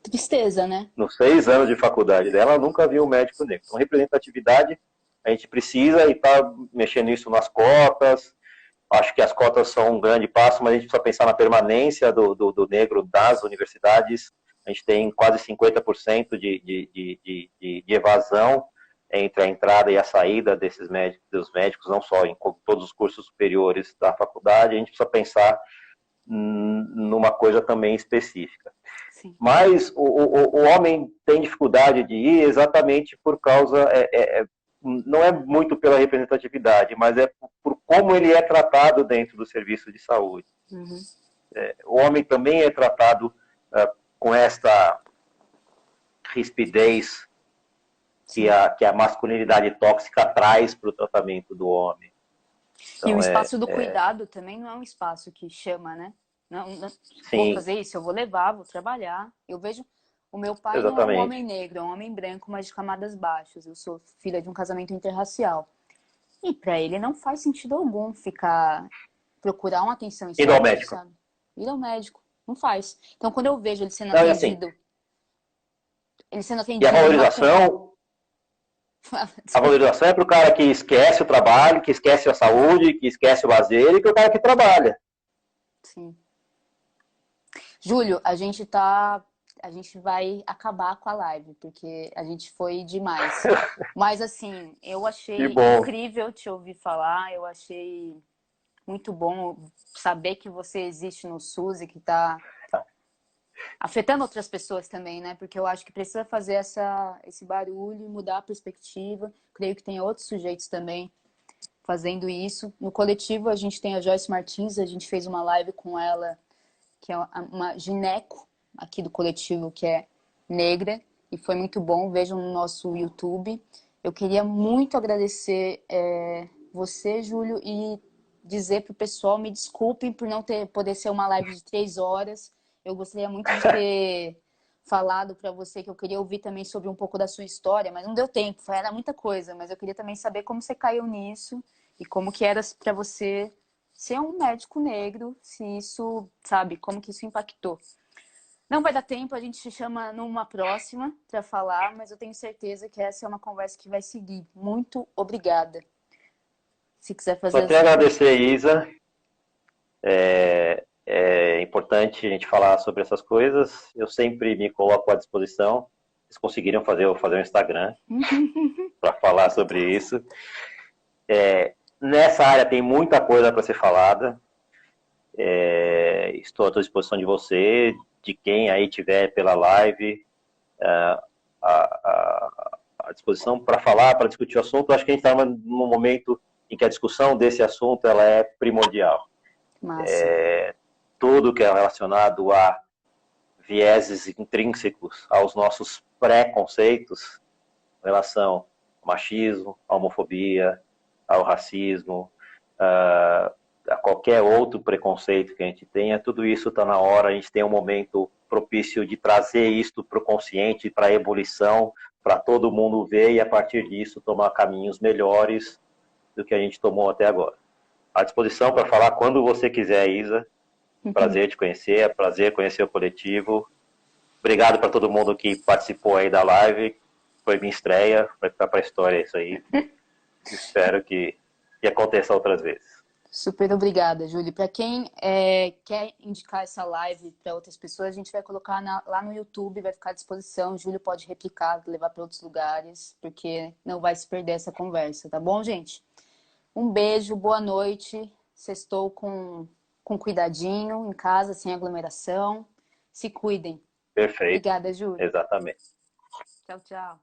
Tristeza, né? Nos 6 anos de faculdade dela, ela nunca viu um médico negro. Então, representatividade, a gente precisa e está mexendo nisso nas cotas. Acho que as cotas são um grande passo, mas a gente precisa pensar na permanência do negro das universidades. A gente tem quase 50% de evasão entre a entrada e a saída desses médicos, dos médicos, não só em todos os cursos superiores da faculdade, a gente precisa pensar numa coisa também específica. Sim. Mas o homem tem dificuldade de ir exatamente por causa, não é muito pela representatividade, mas é por como ele é tratado dentro do serviço de saúde. Uhum. O homem também é tratado com esta rispidez que a masculinidade tóxica traz para o tratamento do homem. Então, e o espaço do cuidado também não é um espaço que chama, né? Não, vou fazer isso, eu vou levar, vou trabalhar. Eu vejo, o meu pai não é um exatamente. homem negro, é um homem branco, mas de camadas baixas. Eu sou filha de um casamento interracial. E para ele não faz sentido algum procurar uma atenção Ir ao estética, médico. sabe? Ir ao médico, não faz. Então, quando eu vejo Não, é assim, ele sendo e a atendido numa... valorização, a Desculpa. valorização é para o cara que esquece o trabalho, que esquece a saúde, que esquece o lazer e que é o cara que trabalha. Sim. Júlio, a gente vai acabar com a live, porque a gente foi demais. Mas assim, eu Que achei bom. incrível te ouvir falar, eu achei muito bom saber que você existe no SUS e que está afetando outras pessoas também, né? Porque eu acho que precisa fazer esse barulho e mudar a perspectiva. Creio que tem outros sujeitos também fazendo isso. No coletivo, a gente tem a Joyce Martins, a gente fez uma live com ela, que é uma gineco aqui do coletivo, que é negra, e foi muito bom. Vejam no nosso YouTube. Eu queria muito agradecer você, Júlio, e dizer para o pessoal, me desculpem por não poder ser uma live de 3 horas. Eu gostaria muito de ter falado para você que eu queria ouvir também sobre um pouco da sua história, mas não deu tempo, era muita coisa, mas eu queria também saber como você caiu nisso e como que era para você ser um médico negro, se isso, sabe, como que isso impactou. Não vai dar tempo, a gente te chama numa próxima para falar, mas eu tenho certeza que essa é uma conversa que vai seguir. Muito obrigada. Se quiser Só fazer tenho a agradecer, Isa. É importante a gente falar sobre essas coisas. Eu sempre me coloco à disposição. Vocês conseguiram fazer um Instagram para falar sobre isso. Nessa área tem muita coisa para ser falada. Estou à disposição de você, de quem aí tiver pela live, à disposição para falar, para discutir o assunto. Acho que a gente está num momento em que a discussão desse assunto ela é primordial. Massa. Tudo que é relacionado a vieses intrínsecos aos nossos preconceitos em relação ao machismo, à homofobia, ao racismo, a qualquer outro preconceito que a gente tenha, tudo isso está na hora, a gente tem um momento propício de trazer isto para o consciente, para a ebulição, para todo mundo ver e a partir disso tomar caminhos melhores do que a gente tomou até agora. À disposição para falar quando você quiser, Isa. Prazer te conhecer, é prazer conhecer o coletivo. Obrigado para todo mundo que participou aí da live. Foi minha estreia, vai ficar para a história isso aí. Espero que aconteça outras vezes. Super obrigada, Júlio. Para quem quer indicar essa live para outras pessoas, a gente vai colocar lá no YouTube, vai ficar à disposição. O Júlio pode replicar, levar para outros lugares, porque não vai se perder essa conversa, tá bom, gente? Um beijo, boa noite. Sextou com cuidadinho, em casa, sem aglomeração. Se cuidem. Perfeito, Obrigada, Júlio. exatamente. Tchau, tchau.